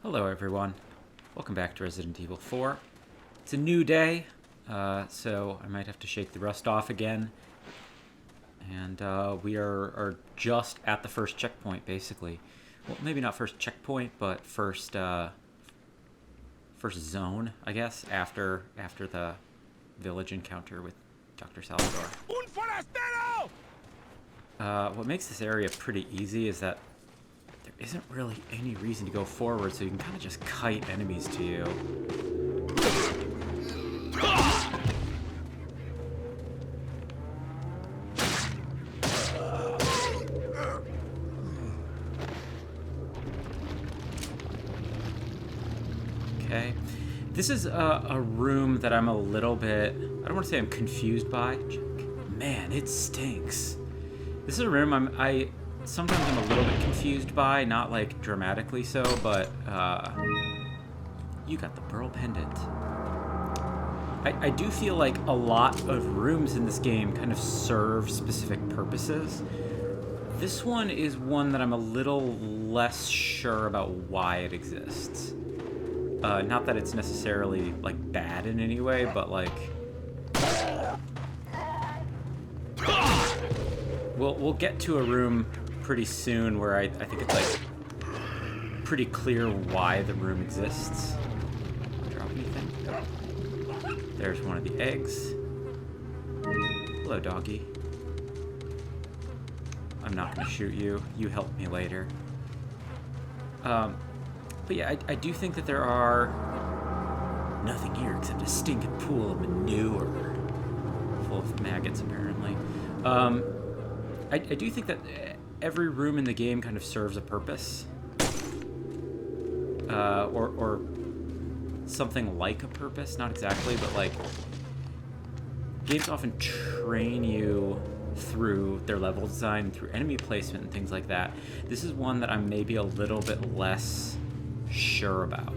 Hello everyone, welcome back to Resident Evil 4. It's a new day, so I might have to shake the rust off again. And we are just at the first checkpoint, basically. Well, maybe not first checkpoint, but first zone, I guess, after the village encounter with Doctor Salvador. What makes this area pretty easy is that there isn't really any reason to go forward, so you can kind of just kite enemies to you. Okay. This is a room that I'm a little bit, I don't want to say I'm confused by. Man, it stinks. This is a room sometimes I'm a little bit confused by, not like dramatically so, but you got the pearl pendant. I do feel like a lot of rooms in this game kind of serve specific purposes. This one is one that I'm a little less sure about why it exists. Not that it's necessarily like bad in any way, but like we'll get to a room pretty soon where I think it's like pretty clear why the room exists. Drop anything? There's one of the eggs. Hello, doggy. I'm not gonna shoot you. You help me later. But yeah, I do think that there are nothing here except a stinking pool of manure full of maggots, apparently. I do think that every room in the game kind of serves a purpose, or something like a purpose. Not exactly, but like games often train you through their level design, through enemy placement, and things like that. This is one that I'm maybe a little bit less sure about.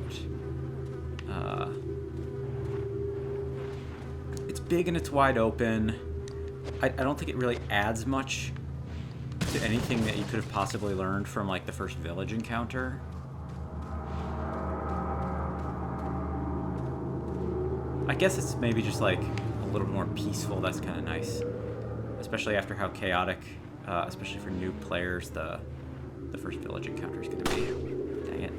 It's big and it's wide open. I don't think it really adds much to anything that you could have possibly learned from like the first village encounter. I guess it's maybe just like a little more peaceful. That's kind of nice, especially after how chaotic, especially for new players, the first village encounter is going to be. Dang it.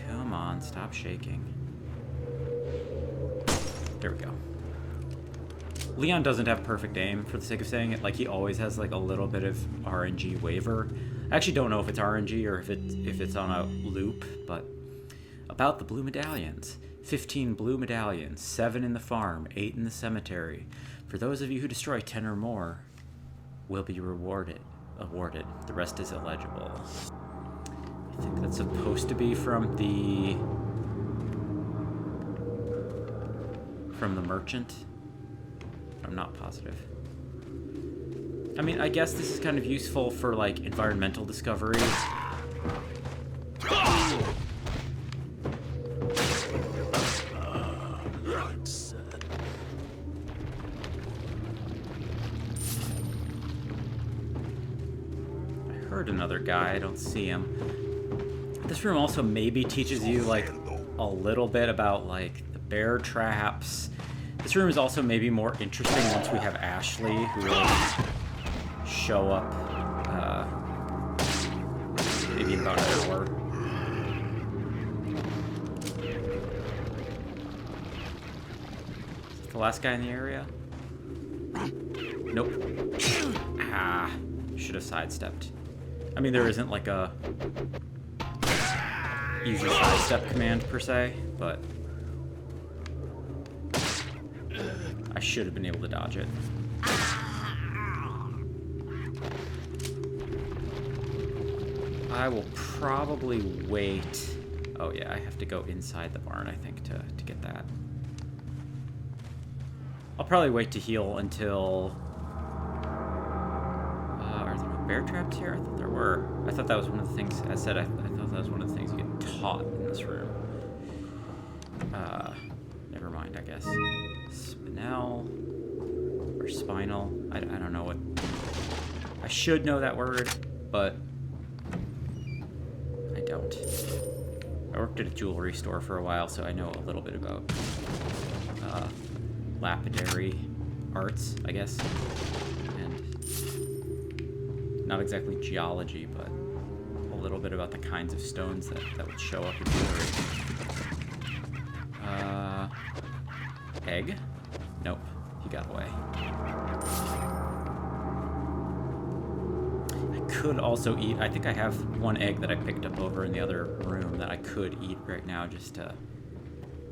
Come on, stop shaking. There we go. Leon doesn't have perfect aim, for the sake of saying it. Like, he always has like a little bit of RNG waver. I actually don't know if it's RNG or if it's on a loop, but about the blue medallions. 15 blue medallions, 7 in the farm, 8 in the cemetery. For those of you who destroy 10 or more, will be awarded. The rest is illegible. I think that's supposed to be from the merchant. I'm not positive. I mean, I guess this is kind of useful for like environmental discoveries. I heard another guy, I don't see him. This room also maybe teaches you like a little bit about like the bear traps. This room is also maybe more interesting once we have Ashley, who will show up maybe in about an hour. Is this the last guy in the area? Nope. Ah, should have sidestepped. I mean, there isn't like a easy sidestep command per se, but I should have been able to dodge it. I will probably wait. Oh yeah, I have to go inside the barn, I think, to get that. I'll probably wait to heal until... are there no bear traps here? I thought there were. I thought that was one of the things, I said, I thought that was one of the things you get taught in this room. Never mind, I guess. Spinel or spinal. I don't know what. I should know that word, but don't. I worked at a jewelry store for a while, so I know a little bit about lapidary arts, I guess. And not exactly geology, but a little bit about the kinds of stones that would show up in jewelry. Egg? Nope, he got away. I could also eat, I think I have one egg that I picked up over in the other room that I could eat right now just to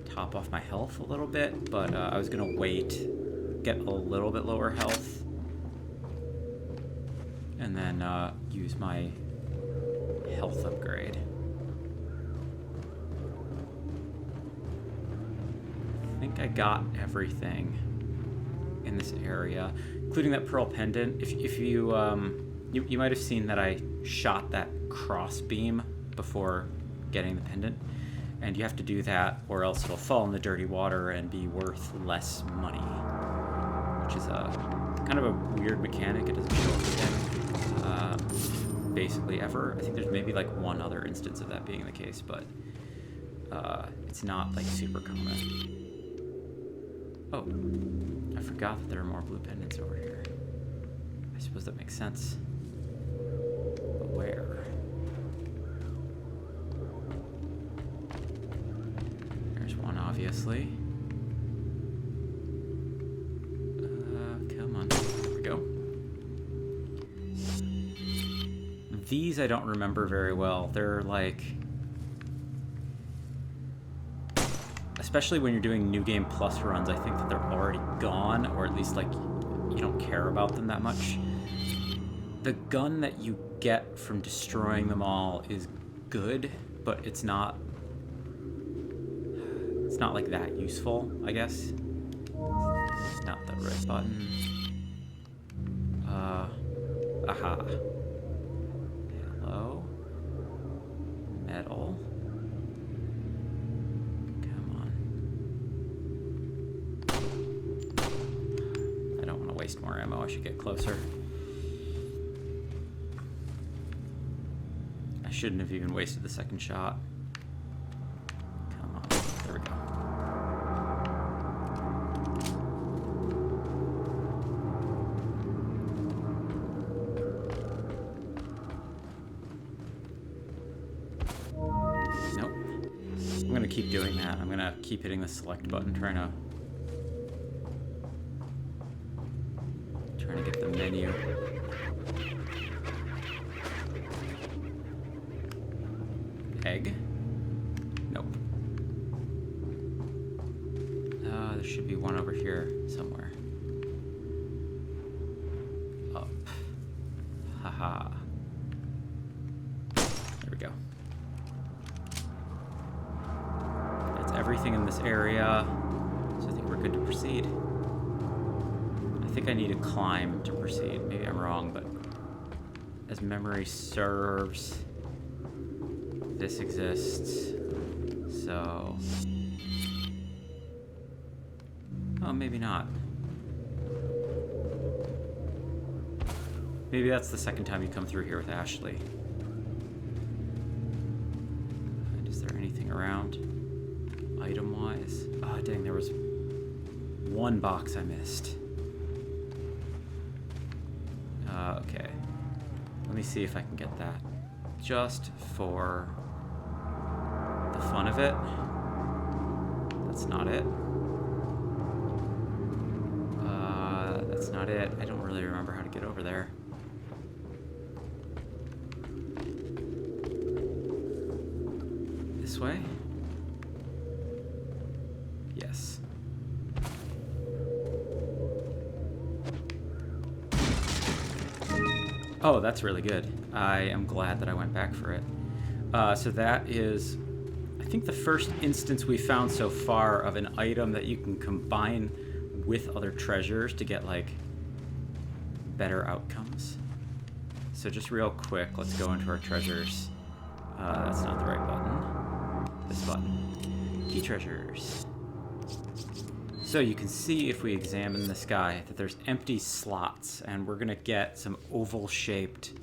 top off my health a little bit, but I was gonna wait, get a little bit lower health, and then use my health upgrade. I think I got everything in this area, including that pearl pendant. If you you might have seen that I shot that cross beam before getting the pendant, and you have to do that or else it'll fall in the dirty water and be worth less money, which is a kind of a weird mechanic. It doesn't show up again basically ever. I think there's maybe like one other instance of that being the case, but it's not like super common. Oh, I forgot that there are more blue pendants over here. I suppose that makes sense. But where? There's one, obviously. Come on. There we go. These I don't remember very well. They're like... Especially when you're doing New Game Plus runs, I think that they're already gone, or at least like you don't care about them that much. The gun that you get from destroying them all is good, but it's not like that useful, I guess. Not the right button. Aha. Hello. Metal. Waste more ammo. I should get closer. I shouldn't have even wasted the second shot. Come on. There we go. Nope. I'm gonna keep doing that. I'm gonna keep hitting the select button, trying to get the menu. Egg? Nope. There should be one over here somewhere. Up. Haha. There we go. That's everything in this area, so I think we're good to proceed. I think I need to climb to proceed. Maybe I'm wrong, but as memory serves, this exists. So... oh, maybe not. Maybe that's the second time you come through here with Ashley. And is there anything around? Item-wise? Oh, dang, there was one box I missed. Okay. Let me see if I can get that. Just for the fun of it. That's not it. That's not it. I don't really remember how to get over there. This way? Yes. Oh, that's really good. I am glad that I went back for it. So that is, I think, the first instance we found so far of an item that you can combine with other treasures to get, like, better outcomes. So just real quick, let's go into our treasures. That's not the right button. This button. Key treasures. So you can see if we examine this guy that there's empty slots, and we're gonna get some oval-shaped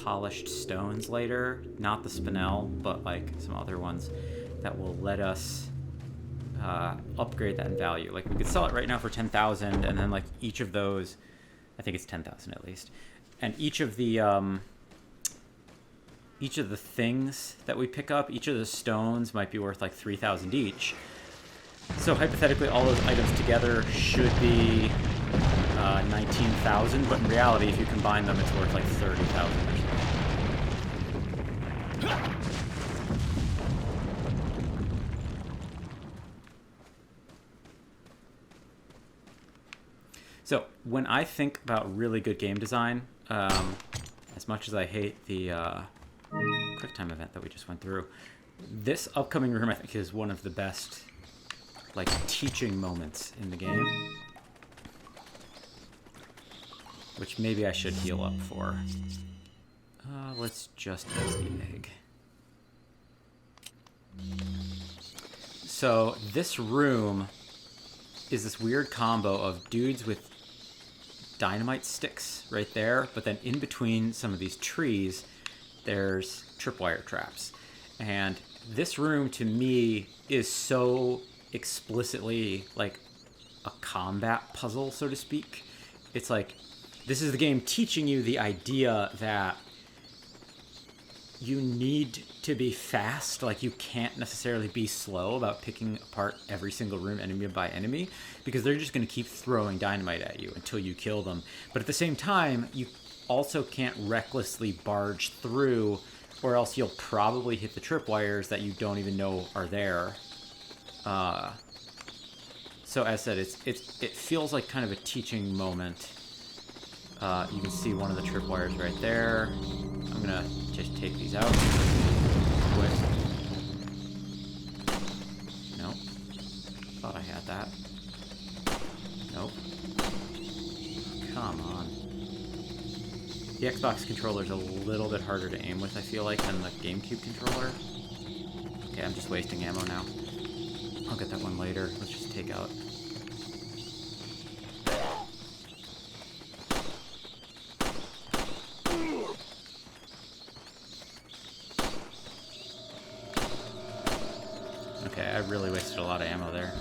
polished stones later. Not the spinel, but like some other ones that will let us upgrade that in value. Like we could sell it right now for 10,000, and then like each of those, I think it's 10,000 at least, and each of the things that we pick up, each of the stones might be worth like 3,000 each. So hypothetically, all those items together should be 19,000, but in reality, if you combine them, it's worth like 30,000 or something. So when I think about really good game design, as much as I hate the QuickTime event that we just went through, this upcoming room I think is one of the best like teaching moments in the game, which maybe I should heal up for. Let's just use the egg. So this room is this weird combo of dudes with dynamite sticks right there, but then in between some of these trees, there's tripwire traps. And this room, to me, is so explicitly like a combat puzzle, so to speak. It's like, this is the game teaching you the idea that you need to be fast. Like, you can't necessarily be slow about picking apart every single room enemy by enemy, because they're just going to keep throwing dynamite at you until you kill them. But at the same time, you also can't recklessly barge through, or else you'll probably hit the tripwires that you don't even know are there. So as I said, it feels like kind of a teaching moment. You can see one of the tripwires right there. I'm gonna just take these out quick. Nope. Thought I had that. Nope. Come on. The Xbox controller's a little bit harder to aim with, I feel like, than the Gamecube controller. Okay, I'm just wasting ammo now. I'll get that one later. Let's just take out... Okay, I really wasted a lot of ammo there.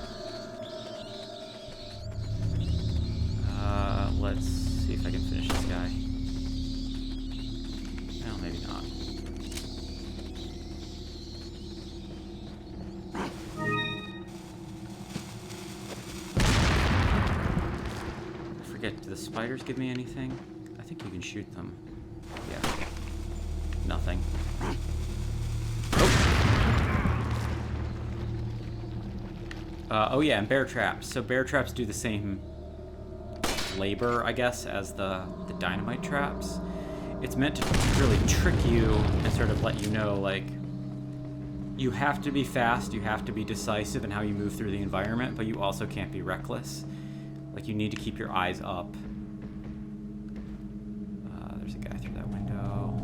Let's see if I can finish this guy. Well, maybe not. I forget, do the spiders give me anything? I think you can shoot them. Yeah. Nothing. Oh yeah, and bear traps. So bear traps do the same labor, I guess, as the dynamite traps. It's meant to really trick you and sort of let you know, like, you have to be fast, you have to be decisive in how you move through the environment, but you also can't be reckless. Like, you need to keep your eyes up. There's a guy through that window.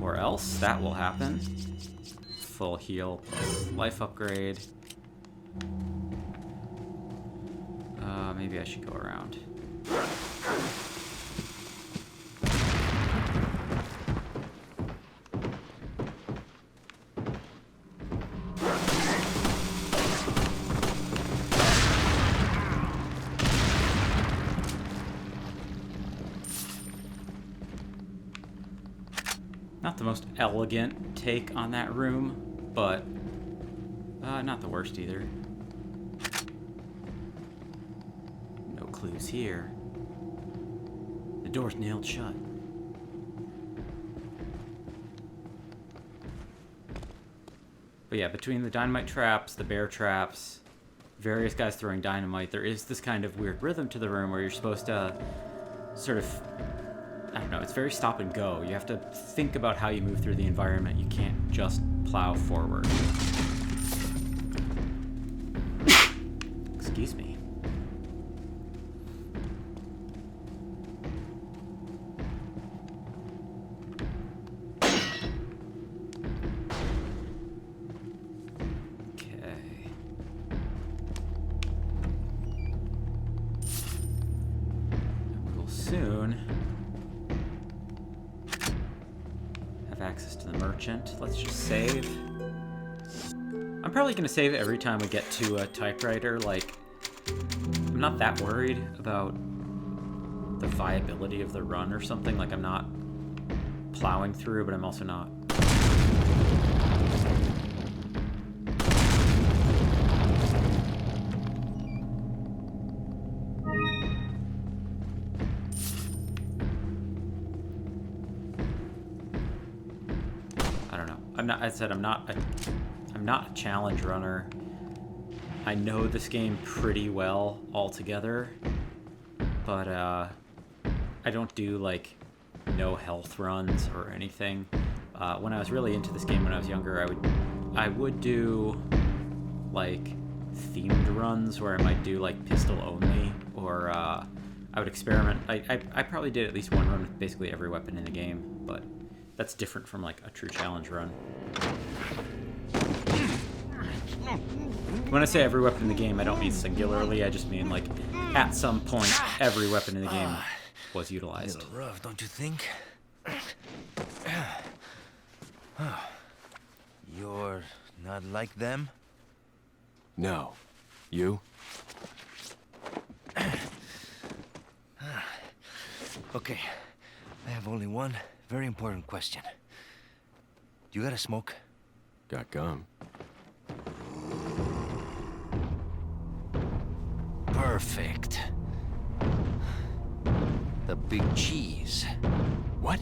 Or else that will happen. Full heal plus life upgrade. Maybe I should go around. Not the most elegant take on that room, but not the worst either. No clues here. The door's nailed shut. But yeah, between the dynamite traps, the bear traps, various guys throwing dynamite, there is this kind of weird rhythm to the room where you're supposed to sort of, I don't know, it's very stop and go. You have to think about how you move through the environment. You can't just plow forward. Excuse me. merchant. Let's just save. I'm probably gonna save every time we get to a typewriter. Like, I'm not that worried about the viability of the run or something. Like, I'm not plowing through, but I'm also not. I don't know. I'm not a challenge runner. I know this game pretty well altogether, but I don't do like no health runs or anything. When I was really into this game when I was younger, I would do like themed runs where I might do like pistol only, or I would experiment. I probably did at least one run with basically every weapon in the game, but that's different from like a true challenge run. When I say every weapon in the game, I don't mean singularly. I just mean like at some point every weapon in the game was utilized. A little rough, don't you think? You're not like them? No. You? Okay, I have only one very important question. Do you got a smoke? Got gum. Perfect. The big cheese. What?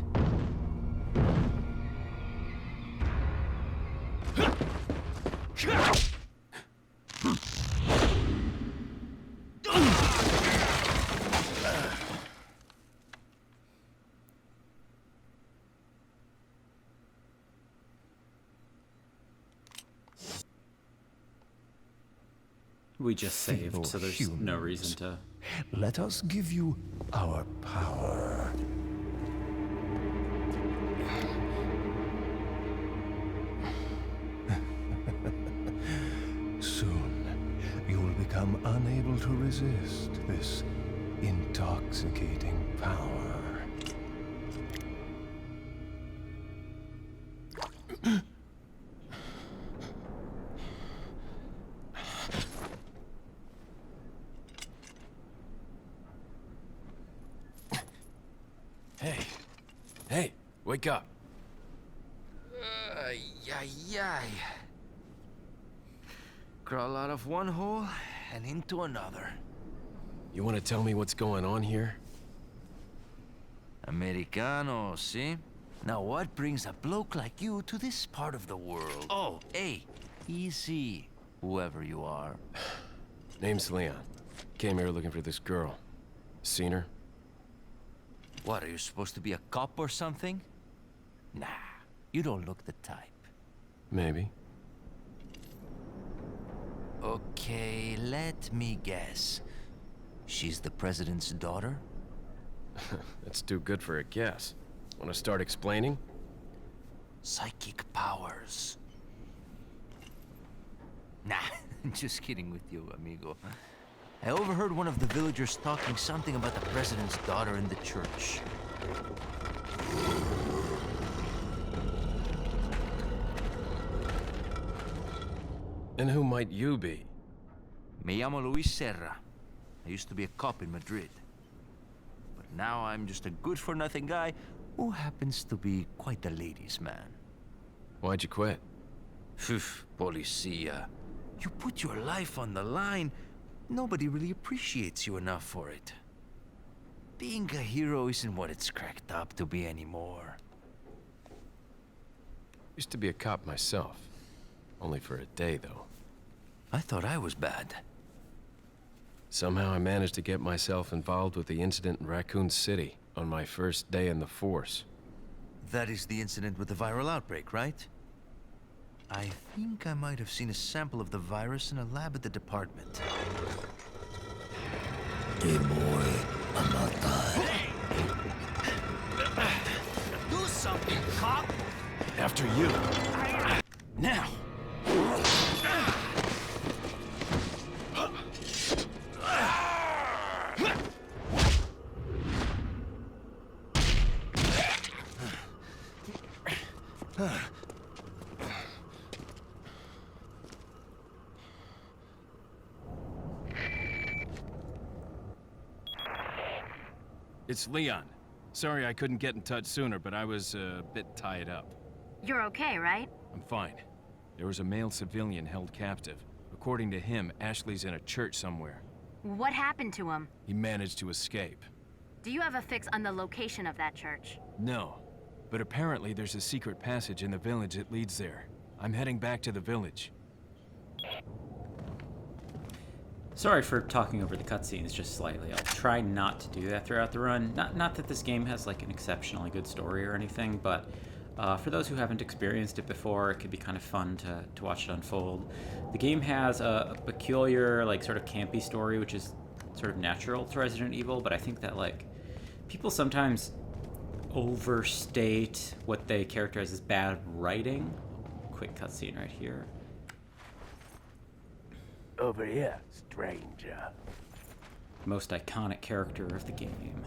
We just saved, so there's no reason to... Let us give you our power. Soon, you will become unable to resist this intoxicating power. Hey, wake up. Crawl out of one hole and into another. You want to tell me what's going on here? Americano, see? Now what brings a bloke like you to this part of the world? Oh, hey, easy, whoever you are. Name's Leon. Came here looking for this girl. Seen her? What, are you supposed to be a cop or something? Nah, you don't look the type. Maybe. Okay, let me guess. She's the president's daughter? That's too good for a guess. Want to start explaining? Psychic powers. Nah, just kidding with you, amigo. I overheard one of the villagers talking something about the president's daughter in the church. And who might you be? Me llamo Luis Sera. I used to be a cop in Madrid. But now I'm just a good-for-nothing guy who happens to be quite a ladies' man. Why'd you quit? Phew, policia. You put your life on the line. Nobody really appreciates you enough for it. Being a hero isn't what it's cracked up to be anymore. Used to be a cop myself. Only for a day, though. I thought I was bad. Somehow I managed to get myself involved with the incident in Raccoon City on my first day in the force. That is the incident with the viral outbreak, right? I think I might have seen a sample of the virus in a lab at the department. Hey boy, I'm not dying. Do something, cop! After you. Now! It's Leon. Sorry I couldn't get in touch sooner, but I was a bit tied up. You're okay, right? I'm fine. There was a male civilian held captive. According to him, Ashley's in a church somewhere. What happened to him? He managed to escape. Do you have a fix on the location of that church? No, but apparently there's a secret passage in the village that leads there. I'm heading back to the village. Sorry for talking over the cutscenes just slightly. I'll try not to do that throughout the run. Not that this game has like an exceptionally good story or anything, but for those who haven't experienced it before, it could be kind of fun to watch it unfold. The game has a peculiar, like, sort of campy story, which is sort of natural to Resident Evil, but I think that, like, people sometimes overstate what they characterize as bad writing. Quick cutscene right here. Over here, stranger. Most iconic character of the game.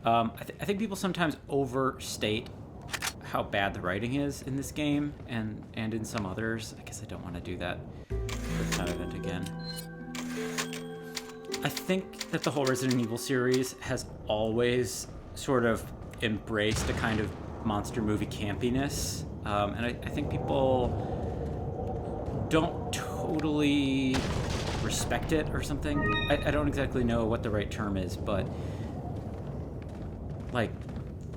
I think people sometimes overstate how bad the writing is in this game and in some others. I guess I don't want to do that for the time event again. I think that the whole Resident Evil series has always sort of embraced a kind of monster movie campiness, and I think people don't totally respect it or something. I don't exactly know what the right term is, but like,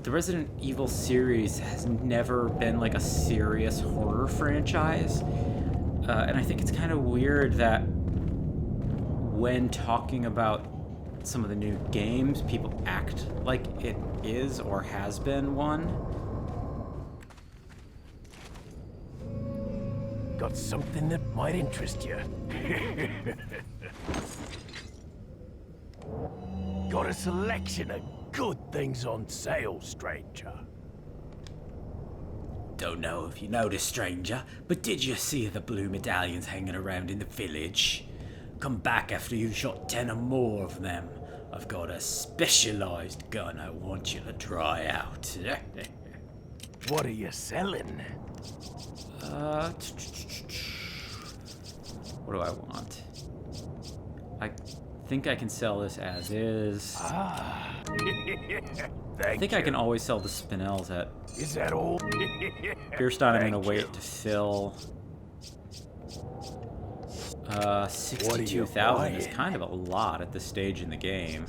the Resident Evil series has never been like a serious horror franchise, and I think it's kind of weird that when talking about some of the new games, people act like it is or has been one. Got something that might interest you. Got a selection of good things on sale, stranger. Don't know if you noticed, stranger, but did you see the blue medallions hanging around in the village? Come back after you've shot 10 or more of them. I've got a specialized gun I want you to try out. What are you selling? What do I want? I think I can sell this as is. Ah. I think I can always sell the spinels at Is that all? Beerstein. I'm gonna Thank wait you. to fill. What are you 62,000 is buying? kind of a lot at this stage in the game.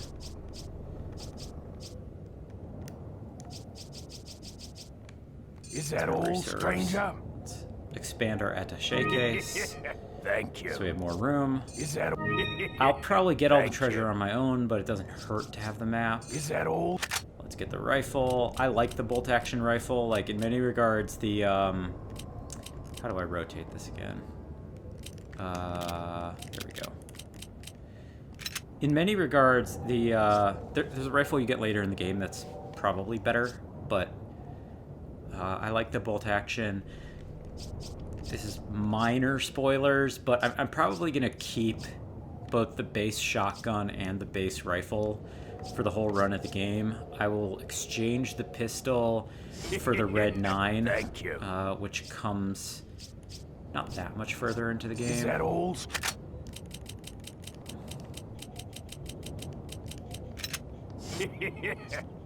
Is that Our all, reserves. stranger? Let's expand our attaché case Thank you. so we have more room. Is that all? I'll probably get all the Thank treasure you. on my own, but it doesn't hurt to have the map. Is that all? Let's get the rifle. I like the bolt action rifle. Like, in many regards, the how do I rotate this again? There we go. In many regards, there's a rifle you get later in the game that's probably better, but I like the bolt action. This is minor spoilers, but I'm probably gonna keep both the base shotgun and the base rifle for the whole run of the game. I will exchange the pistol for the Red 9, Thank you. which comes not that much further into the game. Is that all?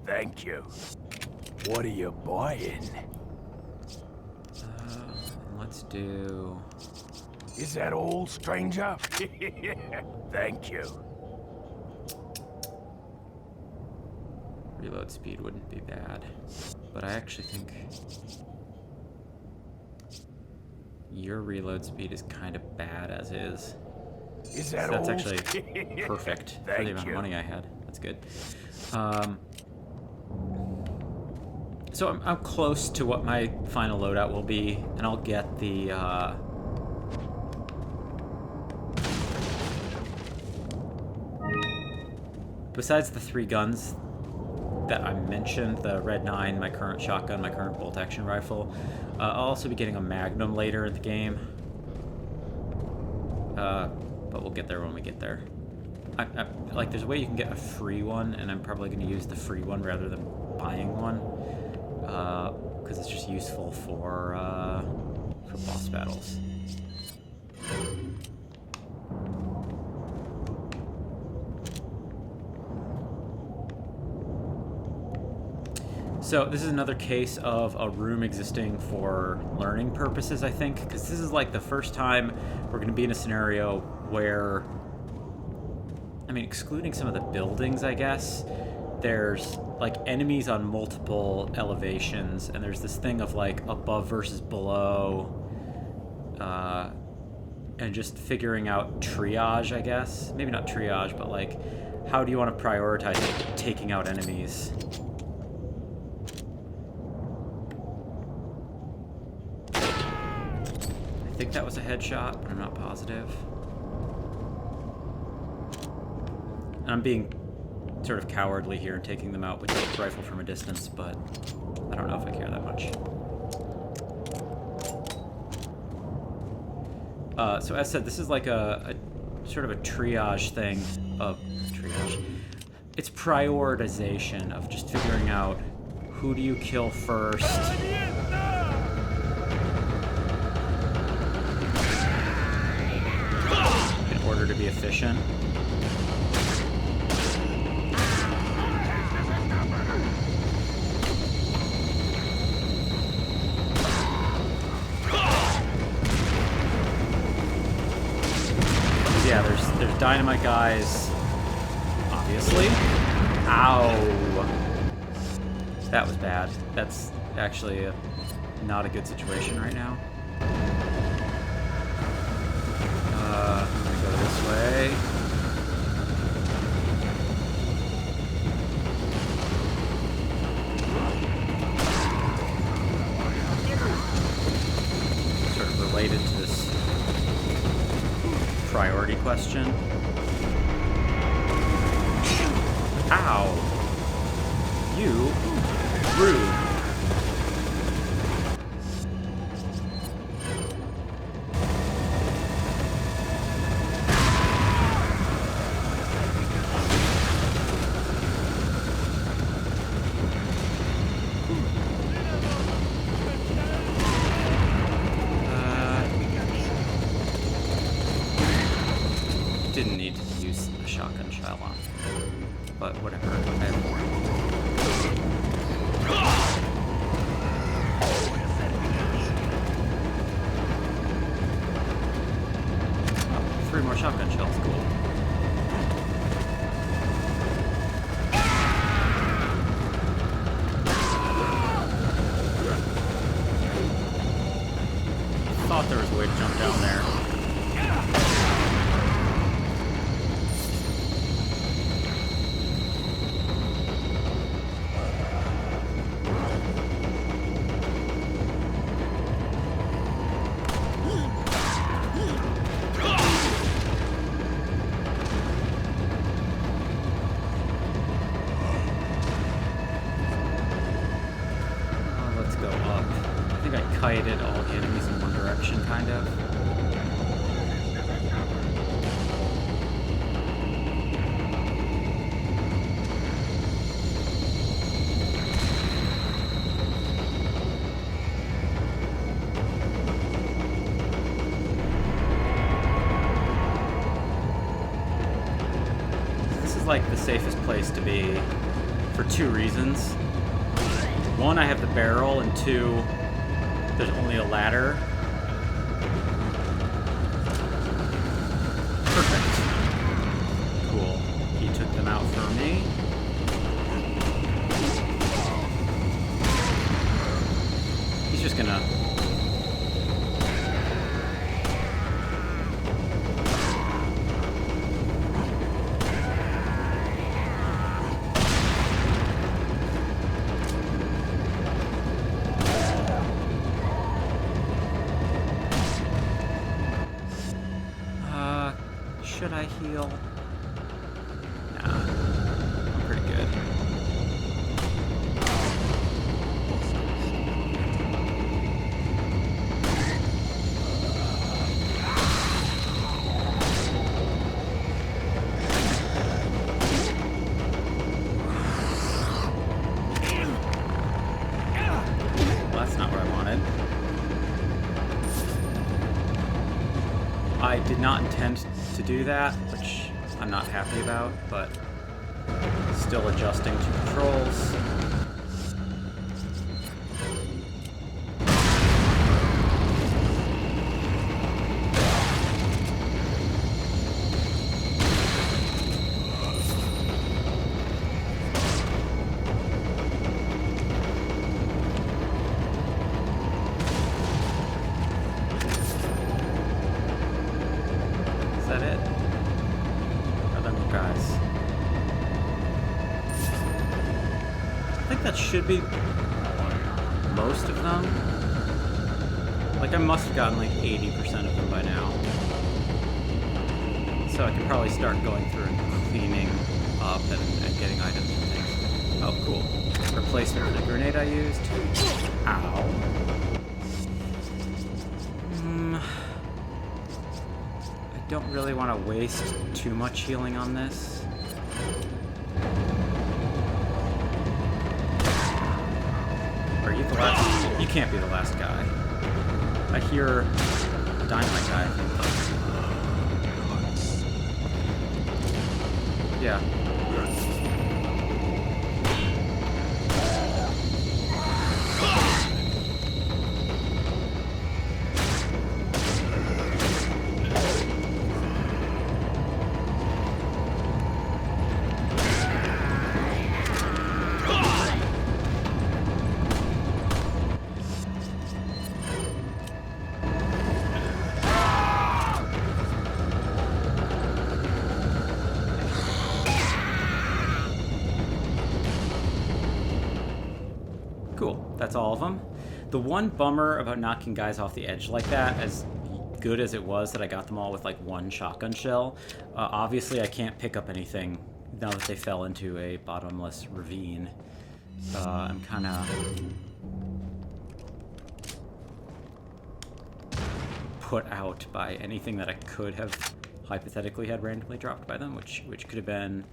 Thank you. What are you buying? Let's do... Is that all, stranger? Thank you. Reload speed wouldn't be bad, but I actually think your reload speed is kind of bad as is. Is So that that's all? actually perfect for the Thank amount you. of money I had. That's good. So I'm close to what my final loadout will be, and I'll get the besides the 3 guns that I mentioned, the Red 9, my current shotgun, my current bolt action rifle, I'll also be getting a Magnum later in the game. But we'll get there when we get there. Like, there's a way you can get a free one, and I'm probably going to use the free one rather than buying one, because it's just useful for boss battles. So this is another case of a room existing for learning purposes, I think, because this is like the first time we're going to be in a scenario where, I mean, excluding some of the buildings, I guess, there's like enemies on multiple elevations, and there's this thing of like above versus below, and just figuring out triage, I guess. Maybe not triage, but like, how do you want to prioritize taking out enemies? I think that was a headshot, but I'm not positive. And I'm being sort of cowardly here and taking them out with the rifle from a distance, but I don't know if I care that much. So as said, this is like a sort of a triage thing of triage. It's prioritization of just figuring out who do you kill first. In order to be efficient. Yeah, there's dynamite guys, obviously. Ow. That was bad. That's actually not a good situation right now. I'm gonna go this way. Sort of related to this priority question. Ow! You rude. Didn't need to use a shotgun shell on, but whatever. Oh, 3 more shotgun shells, cool. Thought there was a way to jump down there. Kited all the enemies in one direction, kind of. This is like the safest place to be for 2 reasons. 1, I have the barrel, and 2, there's only a ladder. Perfect. Cool. He took them out for me. He's just gonna... Should I heal? Nah, I'm pretty good. Well, that's not what I wanted. I did not intend to do that, which I'm not happy about, but still adjusting to controls. guys. I think that should be most of them. Like, I must have gotten like 80% of them by now. So I can probably start going through and cleaning up and getting items and things. Oh, cool. Replacement for the grenade I used. Ow. I don't really want to waste too much healing on this. Are you the last? You can't be the last guy. I hear a dynamite guy, I think. Yeah. Cool, that's all of them. The one bummer about knocking guys off the edge like that, as good as it was that I got them all with like one shotgun shell, obviously I can't pick up anything now that they fell into a bottomless ravine. I'm kind of put out by anything that I could have hypothetically had randomly dropped by them, which could have been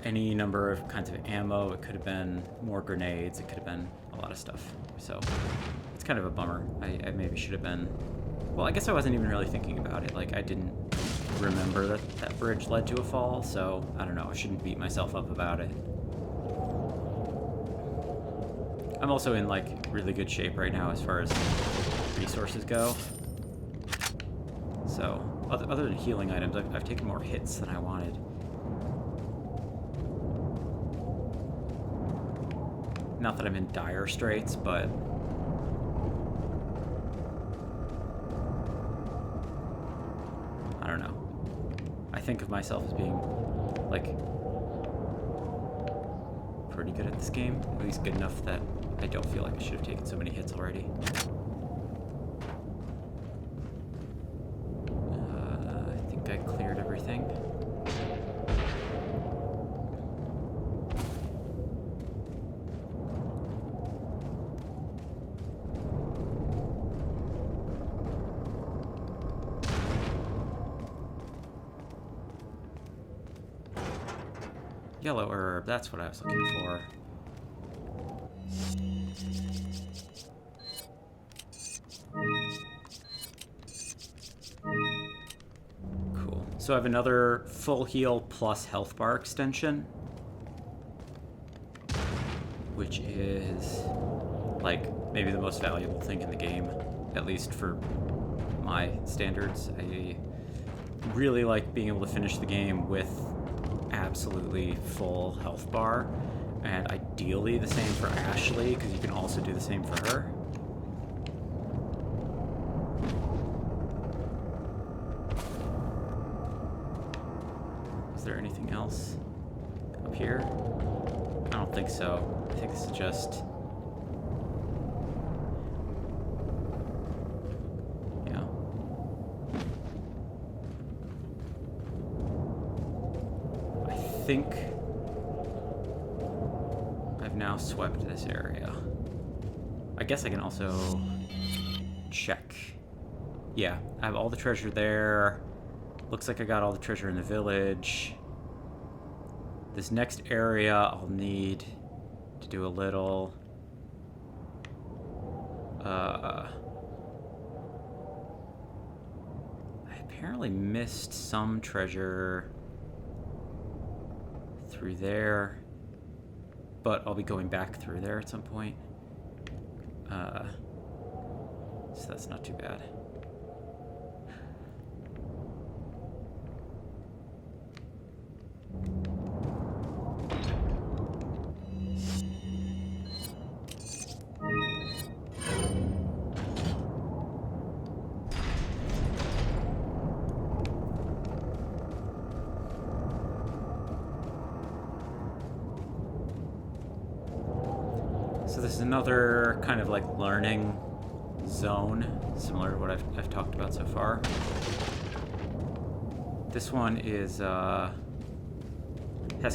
any number of kinds of ammo. It could have been more grenades. It could have been a lot of stuff. So it's kind of a bummer. I maybe should have been... Well, I guess I wasn't even really thinking about it. Like, I didn't remember that that bridge led to a fall, so I don't know. I shouldn't beat myself up about it. I'm also in, like, really good shape right now as far as resources go. So, other than healing items, I've taken more hits than I wanted. Not that I'm in dire straits, but... I don't know. I think of myself as being, like, pretty good at this game. At least good enough that I don't feel like I should have taken so many hits already. I think I cleared everything. Yellow herb, that's what I was looking for. Cool. So I have another full heal plus health bar extension, which is like maybe the most valuable thing in the game, at least for my standards. I really like being able to finish the game with absolutely full health bar, and ideally the same for Ashley, because you can also do the same for her. Is there anything else up here? I don't think so. I think this is just... I think I've now swept this area. I guess I can also check. Yeah, I have all the treasure there. Looks like I got all the treasure in the village. This next area I'll need to do a little I apparently missed some treasure through there, but I'll be going back through there at some point. So that's not too bad. So this is another kind of like learning zone, similar to what I've talked about so far. This one is has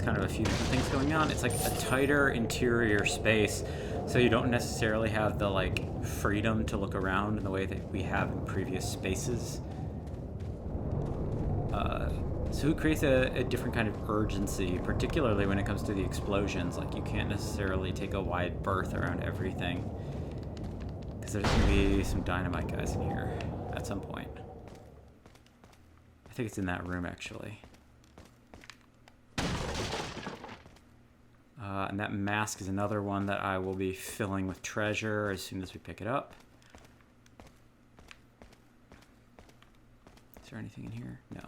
kind of a few different things going on. It's like a tighter interior space, so you don't necessarily have the like freedom to look around in the way that we have in previous spaces. So it creates a different kind of urgency, particularly when it comes to the explosions. Like, you can't necessarily take a wide berth around everything, because there's going to be some dynamite guys in here at some point. I think it's in that room, actually. And that mask is another one that I will be filling with treasure as soon as we pick it up. Is there anything in here? No.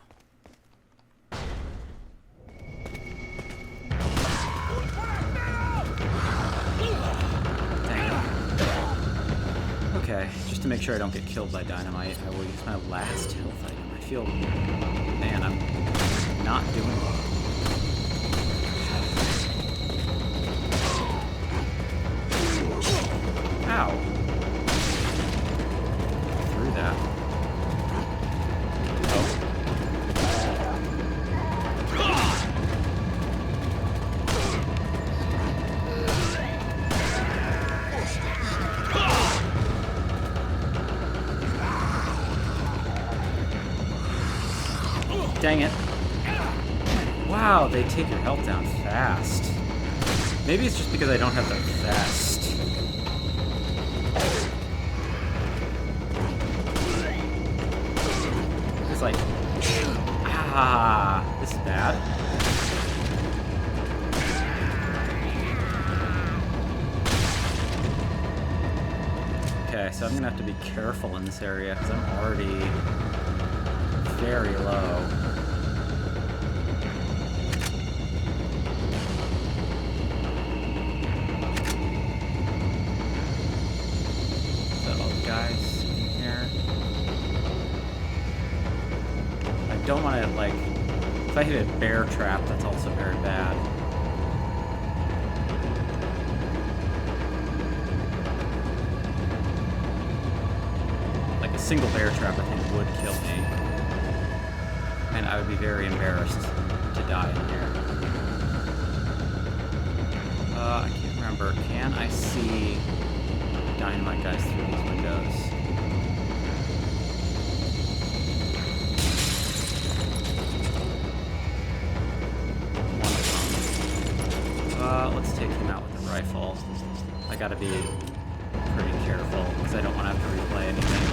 Okay, just to make sure I don't get killed by dynamite, I will use my last health item. I feel, man, I'm not doing well. Ow. Through that. Oh. Dang it. Wow, they take your health down fast. Maybe it's just because I don't have the vest. It's like, this is bad. Okay, so I'm gonna have to be careful in this area because I'm already very low. Is that all the guys in here? I don't want to, like, if I hit a bear trap, that's also very bad. Like, a single bear trap, I think, would kill me. And I would be very embarrassed to die in here. I can't remember. Can I see dynamite guys through these windows? Let's take him out with a rifle. I gotta be pretty careful because I don't want to have to replay anything.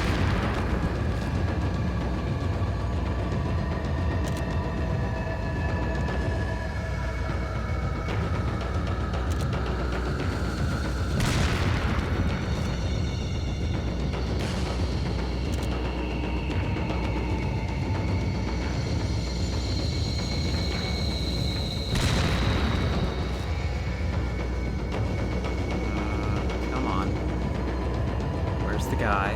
Guy.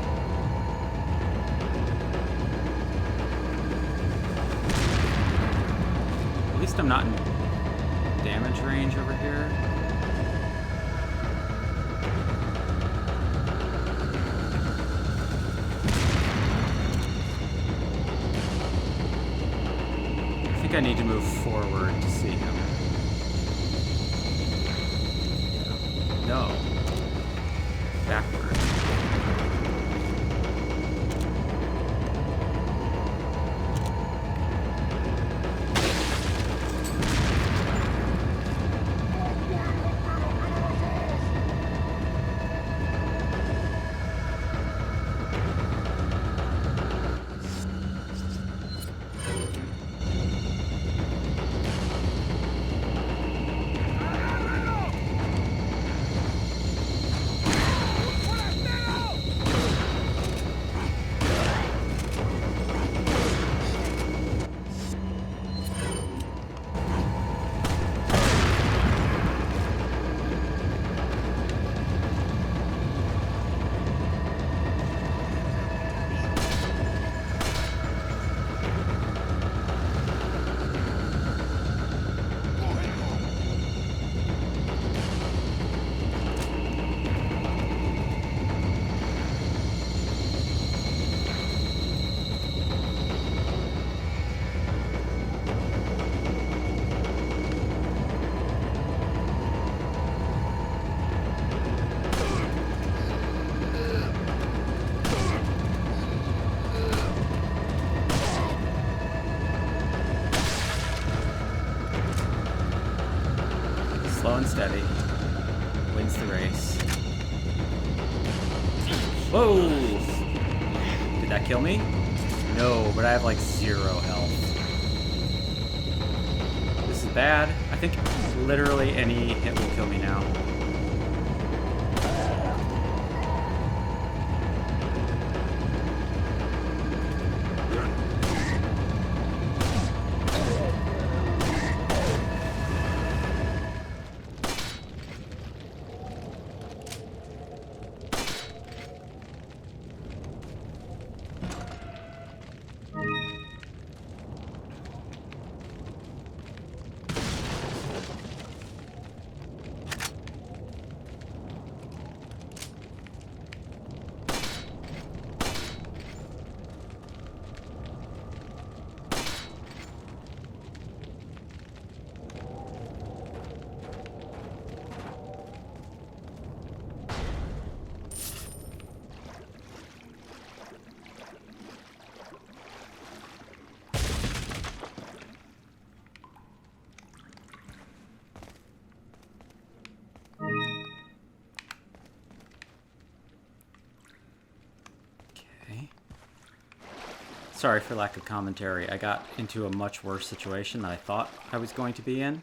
At least I'm not in damage range over here. I think I need to move forward to see him. No. Backward. slow and steady wins the race. Whoa! Did that kill me? No, but I have like 0 health. This is bad. I think literally any hit will kill me now. Sorry for lack of commentary. I got into a much worse situation than I thought I was going to be in.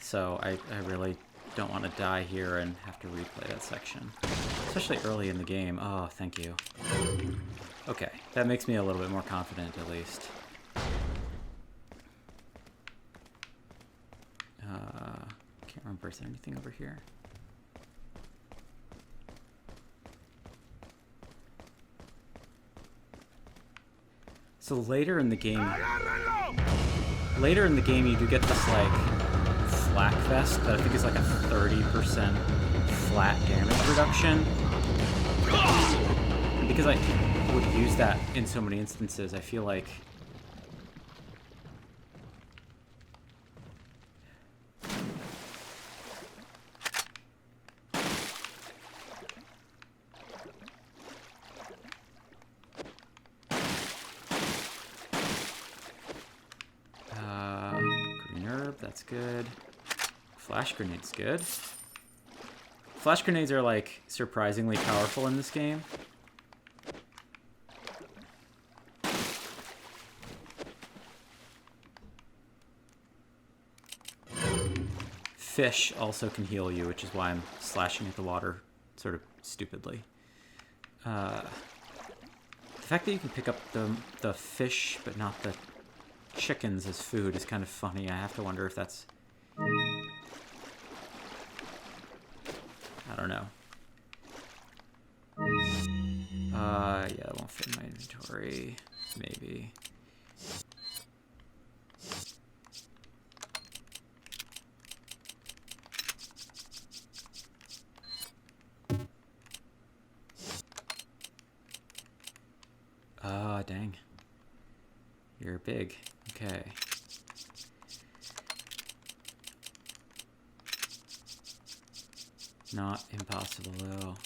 So I really don't want to die here and have to replay that section. Especially early in the game. Oh, thank you. Okay, that makes me a little bit more confident at least. Can't remember, is there anything over here? So later in the game you do get this like flak vest that I think is like a 30% flat damage reduction. And because I would use that in so many instances, I feel like that's good. Flash grenade's good. Flash grenades are like surprisingly powerful in this game. Fish also can heal you, which is why I'm slashing at the water sort of stupidly. The fact that you can pick up the fish but not the chickens as food is kind of funny. I have to wonder if that's... I don't know. Yeah, that won't fit in my inventory. Maybe. Ah, dang. You're big. Okay. Not impossible, though.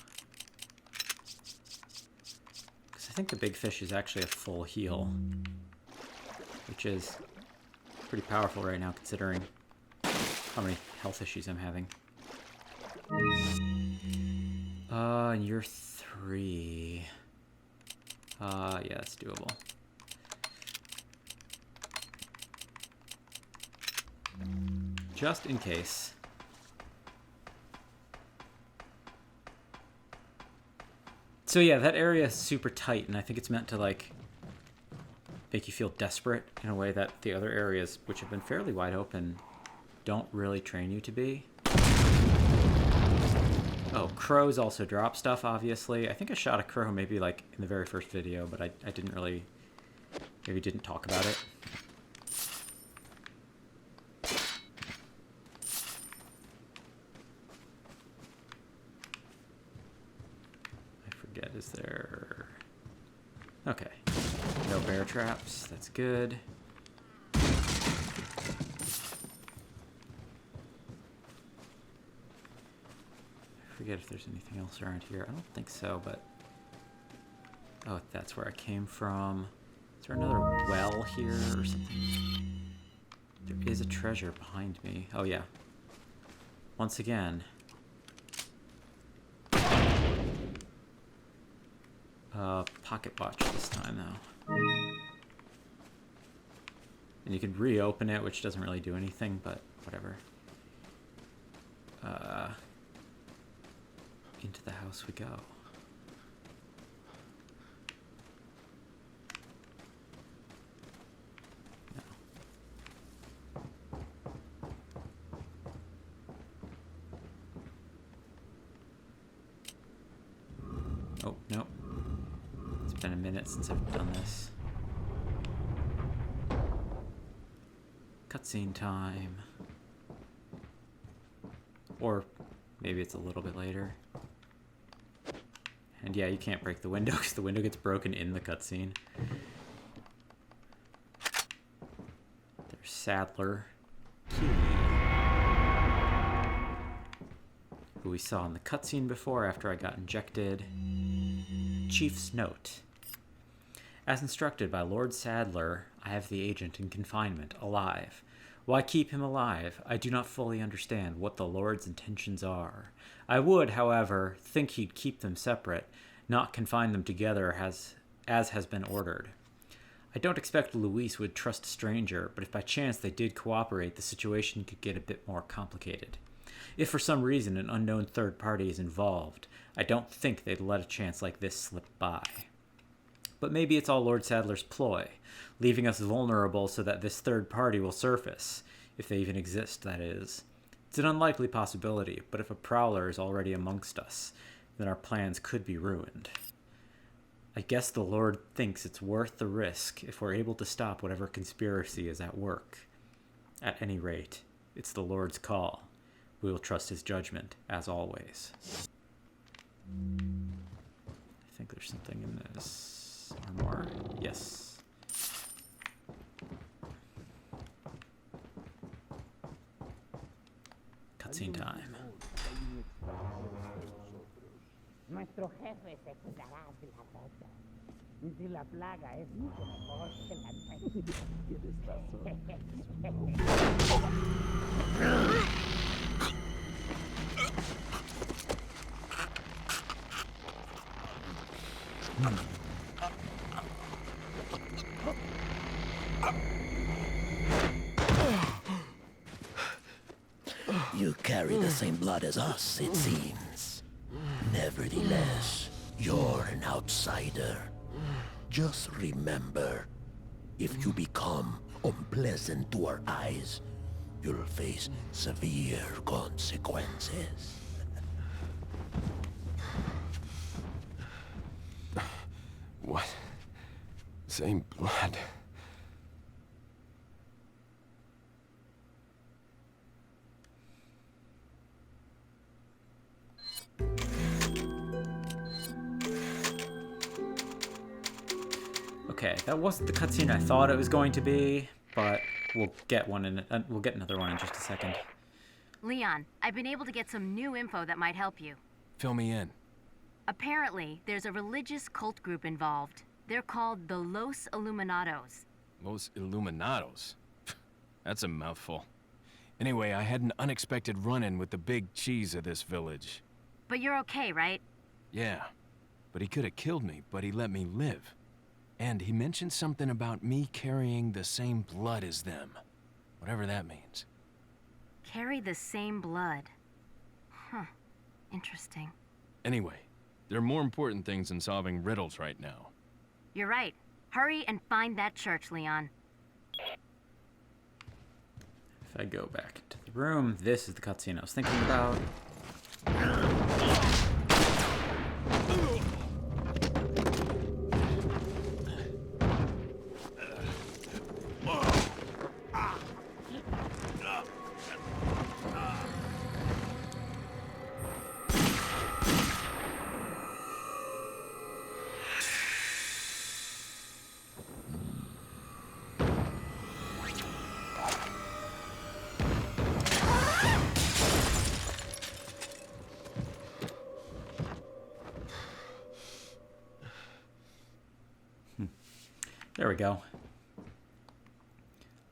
Because I think the big fish is actually a full heal. Which is pretty powerful right now, considering how many health issues I'm having. And you're 3. Yeah, that's doable. Just in case. So yeah, that area is super tight, and I think it's meant to like make you feel desperate in a way that the other areas, which have been fairly wide open, don't really train you to be. Oh, crows also drop stuff, obviously. I think I shot a crow maybe like in the very first video, but I didn't really, maybe didn't talk about it. Is there... Okay. No bear traps. That's good. I forget if there's anything else around here. I don't think so, but... Oh, that's where I came from. Is there another well here or something? There is a treasure behind me. Oh, yeah. once again. Pocket watch this time, though. And you could reopen it, which doesn't really do anything, but whatever. Into the house we go. Oh, nope. It's been a minute since I've done this. Cutscene time. Or maybe it's a little bit later. And yeah, you can't break the window because the window gets broken in the cutscene. There's Sadler. Key. Who we saw in the cutscene before after I got injected. Chief's note. As instructed by Lord Sadler, I have the agent in confinement, alive. Why keep him alive? I do not fully understand what the Lord's intentions are. I would, however, think he'd keep them separate, not confine them together as has been ordered. I don't expect Luis would trust a stranger, but if by chance they did cooperate, the situation could get a bit more complicated. If for some reason an unknown third party is involved, I don't think they'd let a chance like this slip by. But maybe it's all Lord Sadler's ploy, leaving us vulnerable so that this third party will surface, if they even exist, that is. It's an unlikely possibility, but if a prowler is already amongst us, then our plans could be ruined. I guess the Lord thinks it's worth the risk if we're able to stop whatever conspiracy is at work. At any rate, it's the Lord's call. We will trust his judgment, as always. I think there's something in this. Or more. Yes. Cutscene time. Nuestro jefe se cuidará de la rata. Si la plaga es mucho mejor que la nuestra. You carry the same blood as us, it seems. Nevertheless, you're an outsider. Just remember, if you become unpleasant to our eyes, you'll face severe consequences. What? Same blood. Okay, that wasn't the cutscene I thought it was going to be, but we'll get one in. We'll get another one in just a second. Leon, I've been able to get some new info that might help you. Fill me in. Apparently, there's a religious cult group involved. They're called the Los Illuminados. Los Illuminados? That's a mouthful. Anyway, I had an unexpected run-in with the big cheese of this village. But you're okay, right? Yeah, but he could have killed me, but he let me live. And he mentioned something about me carrying the same blood as them. Whatever that means. Carry the same blood. Huh. Interesting. Anyway, there are more important things than solving riddles right now. You're right. Hurry and find that church, Leon. If I go back into the room, this is the cutscene I was thinking about. There we go.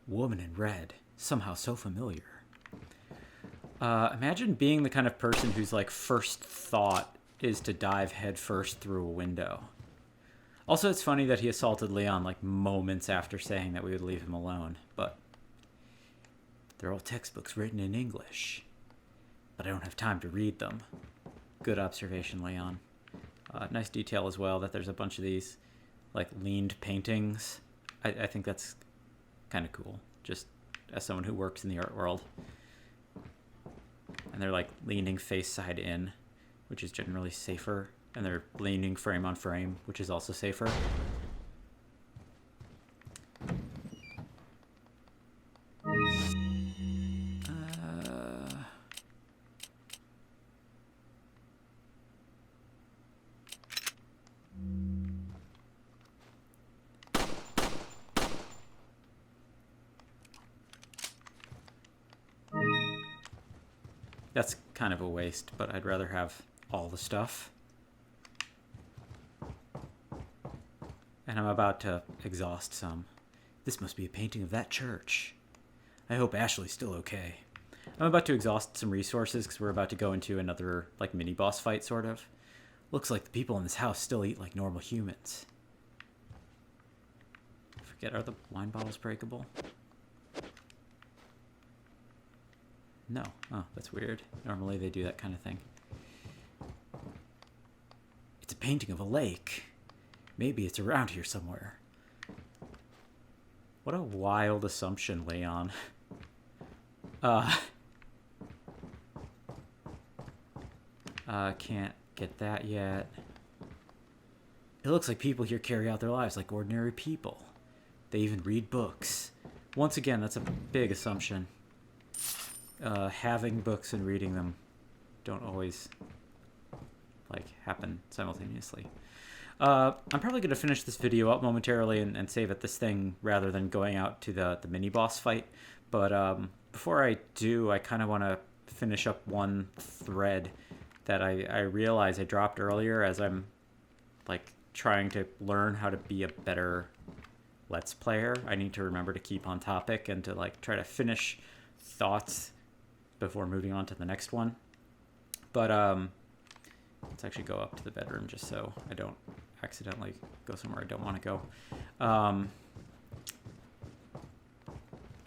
Woman in red. Somehow so familiar. Imagine being the kind of person whose like first thought is to dive headfirst through a window. Also, it's funny that he assaulted Leon like moments after saying that we would leave him alone, but they're all textbooks written in English. But I don't have time to read them. Good observation, Leon. Nice detail as well that there's a bunch of these like leaned paintings. I think that's kind of cool, just as someone who works in the art world. And they're like leaning face side in, which is generally safer. And they're leaning frame on frame, which is also safer. That's kind of a waste, but I'd rather have all the stuff. And I'm about to exhaust some. This must be a painting of that church. I hope Ashley's still okay. I'm about to exhaust some resources because we're about to go into another like mini boss fight, sort of. Looks like the people in this house still eat like normal humans. I forget, are the wine bottles breakable? No. Oh, that's weird. Normally they do that kind of thing. It's a painting of a lake. Maybe it's around here somewhere. What a wild assumption, Leon. Can't get that yet. It looks like people here carry out their lives like ordinary people. They even read books. Once again, that's a big assumption. Having books and reading them don't always like happen simultaneously. I'm probably going to finish this video up momentarily and save it this thing rather than going out to the mini boss fight. But before I do, I kind of want to finish up one thread that I realized I dropped earlier as I'm like trying to learn how to be a better Let's Player. I need to remember to keep on topic and to like try to finish thoughts before moving on to the next one. But let's actually go up to the bedroom just so I don't accidentally go somewhere I don't want to go. I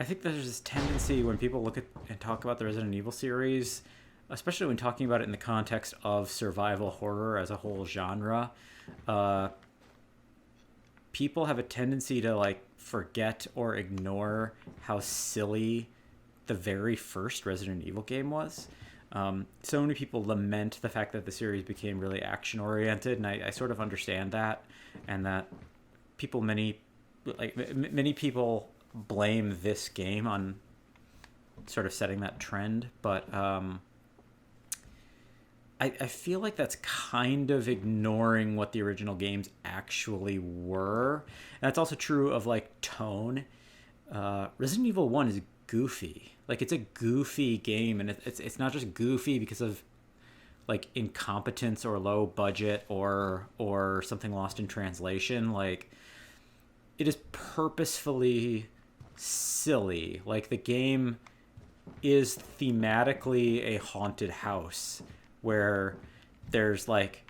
think there's this tendency when people look at and talk about the Resident Evil series, especially when talking about it in the context of survival horror as a whole genre, people have a tendency to like forget or ignore how silly the very first Resident Evil game was. So many people lament the fact that the series became really action-oriented, and I sort of understand that, and that many people blame this game on sort of setting that trend, but I feel like that's kind of ignoring what the original games actually were. And that's also true of like tone. Resident Evil 1 is goofy. Like, it's a goofy game, and it's not just goofy because of like incompetence or low budget or something lost in translation. Like, it is purposefully silly. Like, the game is thematically a haunted house where there's like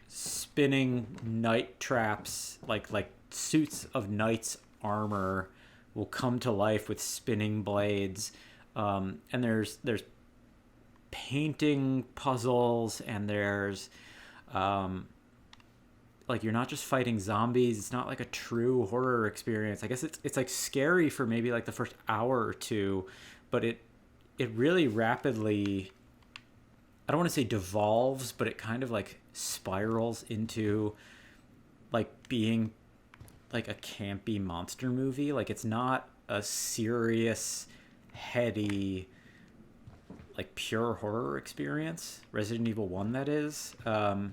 spinning night traps, like suits of knights' armor will come to life with spinning blades, and there's painting puzzles, and there's like, you're not just fighting zombies. It's not like a true horror experience. I guess it's like scary for maybe like the first hour or two, but it really rapidly, I don't want to say devolves, but it kind of like spirals into like being like a campy monster movie. Like, it's not a serious, heady, like pure horror experience. Resident Evil 1, that is. I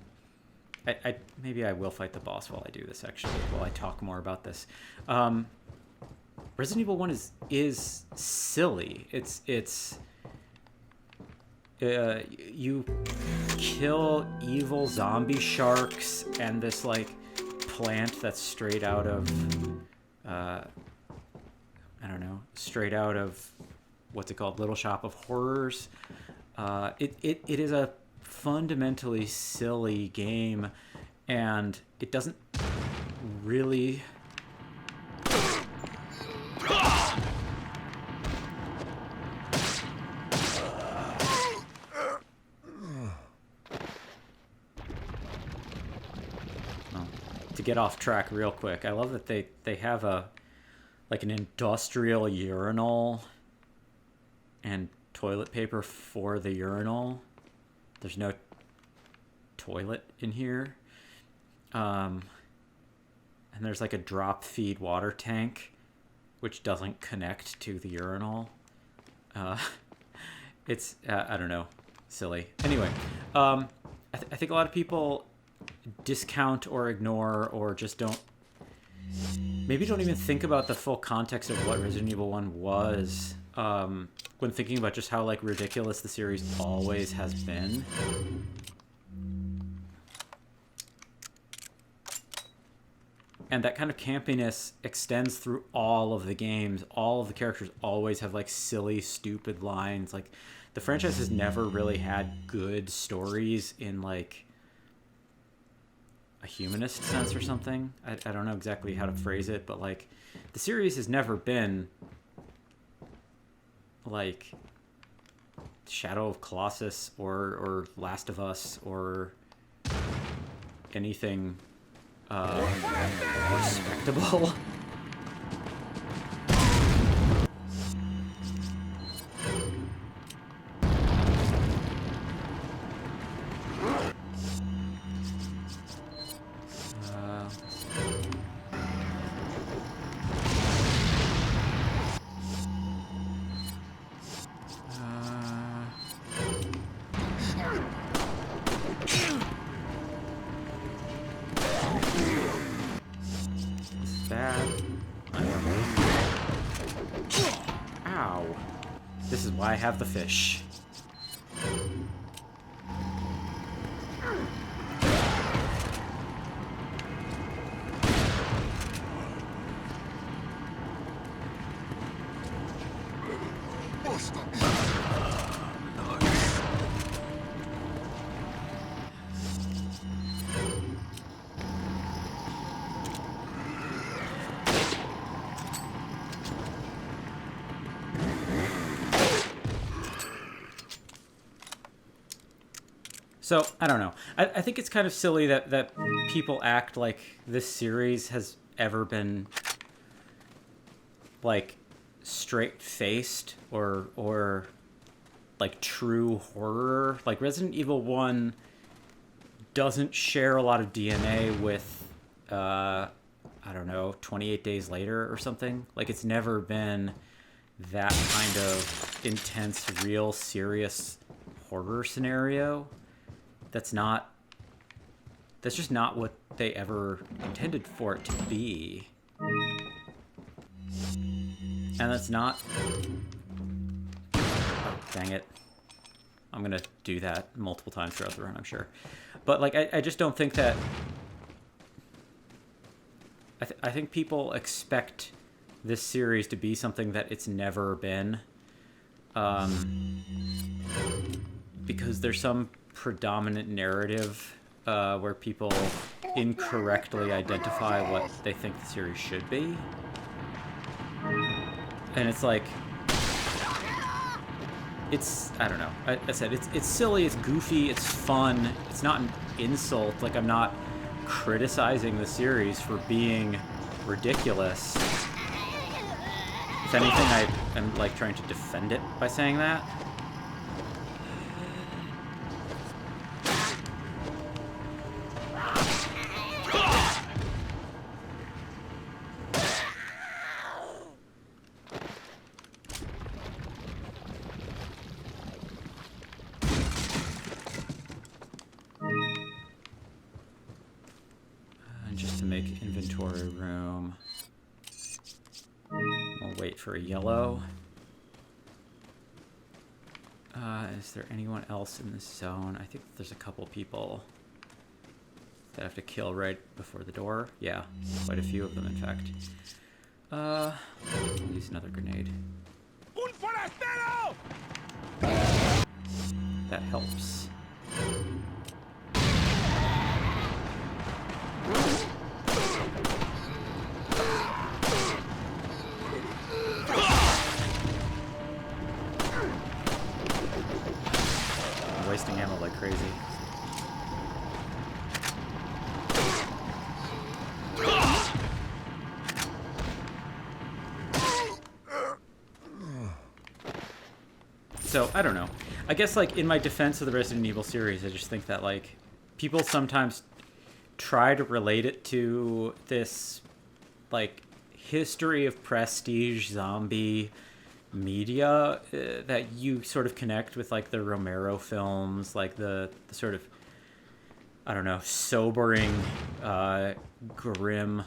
maybe I will fight the boss while I do this, actually, while I talk more about this. Resident Evil 1 is silly. It's you kill evil zombie sharks and this like plant that's straight out of I don't know, straight out of what's it called? Little Shop of Horrors. It is a fundamentally silly game, and it doesn't really... To get off track real quick, I love that they have an industrial urinal and toilet paper for the urinal. There's no toilet in here. And there's like a drop feed water tank which doesn't connect to the urinal. It's I don't know, silly. Anyway, I think a lot of people discount or ignore or just don't even think about the full context of what Resident Evil 1 was when thinking about just how like ridiculous the series always has been. And that kind of campiness extends through all of the games. All of the characters always have like silly, stupid lines. Like the franchise has never really had good stories in like a humanist sense or something. I don't know exactly how to phrase it, but like the series has never been like Shadow of Colossus or Last of Us or anything respectable. Ow. This is why I have the fish. So, I don't know. I think it's kind of silly that people act like this series has ever been, like, straight-faced or like, true horror. Like, Resident Evil 1 doesn't share a lot of DNA with, I don't know, 28 Days Later or something. Like, it's never been that kind of intense, real, serious horror scenario. That's just not what they ever intended for it to be. And that's not... Oh, dang it. I'm gonna do that multiple times throughout the run, I'm sure. But, like, I just don't think that... I think people expect this series to be something that it's never been. Because there's some predominant narrative where people incorrectly identify what they think the series should be. And it's like... It's... I don't know. I said, it's silly, it's goofy, it's fun. It's not an insult. Like, I'm not criticizing the series for being ridiculous. If anything, I'm, like, trying to defend it by saying that. Inventory room. We'll wait for a yellow. Is there anyone else in this zone? I think there's a couple people that I have to kill right before the door. Yeah, quite a few of them, in fact. I'll use another grenade. Un That helps. I'm wasting ammo like crazy. So, I don't know. I guess, like, in my defense of the Resident Evil series, I just think that, like, people sometimes try to relate it to this, like, history of prestige zombie media that you sort of connect with, like, the Romero films, like, the sort of, I don't know, sobering, grim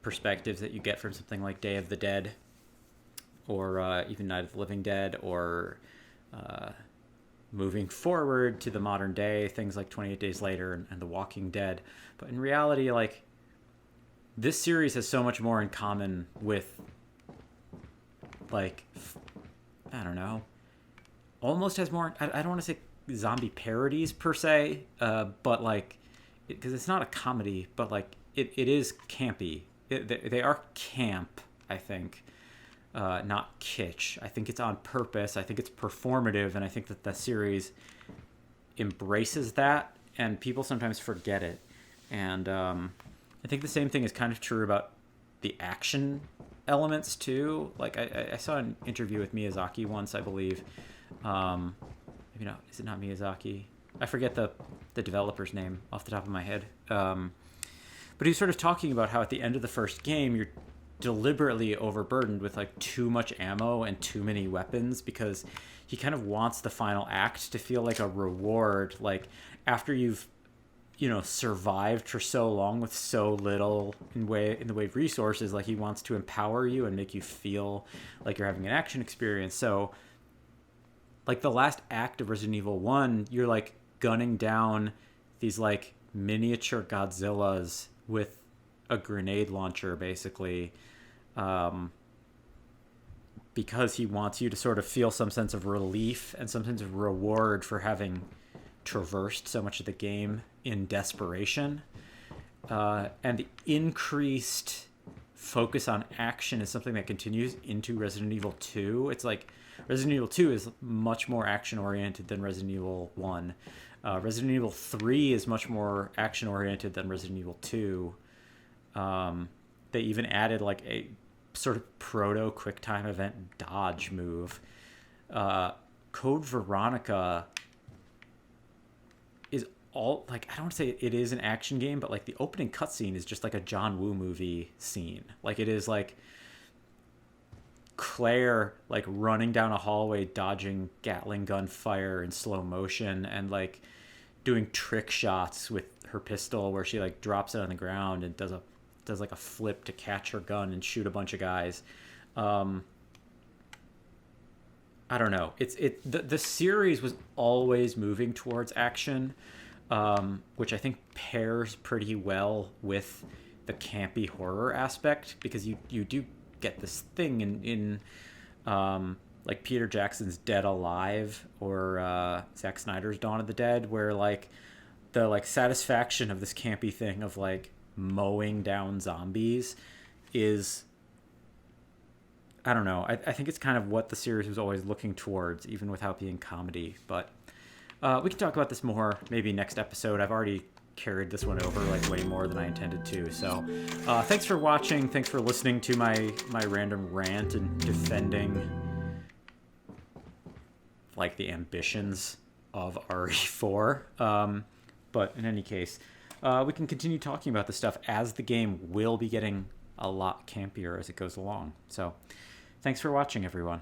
perspectives that you get from something like Day of the Dead. Or even Night of the Living Dead, or moving forward to the modern day, things like 28 Days Later and The Walking Dead. But in reality, like, this series has so much more in common with, like, I don't know, almost has more, I don't want to say zombie parodies per se, but, like, because it's not a comedy, but, like, it is campy. They are camp, I think. Not kitsch. I think it's on purpose. I think it's performative, and I think that the series embraces that, and people sometimes forget it. And I think the same thing is kind of true about the action elements too. Like I saw an interview with Miyazaki once, I believe. Maybe not. Is it not Miyazaki? I forget the developer's name off the top of my head. But he's sort of talking about how at the end of the first game, you're deliberately overburdened with, like, too much ammo and too many weapons, because he kind of wants the final act to feel like a reward, like, after you've, you know, survived for so long with so little in the way of resources. Like, he wants to empower you and make you feel like you're having an action experience. So, like, the last act of Resident Evil 1, you're, like, gunning down these, like, miniature Godzillas with a grenade launcher, basically, because he wants you to sort of feel some sense of relief and some sense of reward for having traversed so much of the game in desperation. And the increased focus on action is something that continues into Resident Evil 2. It's like Resident Evil 2 is much more action-oriented than Resident Evil 1. Resident Evil 3 is much more action-oriented than Resident Evil 2. They even added, like, a sort of proto quick-time event dodge move. Code Veronica is all, like, I don't want to say it is an action game, but, like, the opening cutscene is just like a John Woo movie scene. Like, it is, like, Claire, like, running down a hallway, dodging Gatling gun fire in slow motion, and, like, doing trick shots with her pistol where she, like, drops it on the ground and does like a flip to catch her gun and shoot a bunch of guys. I don't know. The series was always moving towards action, which I think pairs pretty well with the campy horror aspect, because you do get this thing in like Peter Jackson's Dead Alive, or Zack Snyder's Dawn of the Dead, where, like, the, like, satisfaction of this campy thing of, like, mowing down zombies is, I don't know, I think it's kind of what the series was always looking towards, even without being comedy. But we can talk about this more maybe next episode. I've already carried this one over, like, way more than I intended to. So thanks for watching. Thanks for listening to my random rant and defending, like, the ambitions of RE4. But in any case, we can continue talking about this stuff, as the game will be getting a lot campier as it goes along. So thanks for watching, everyone.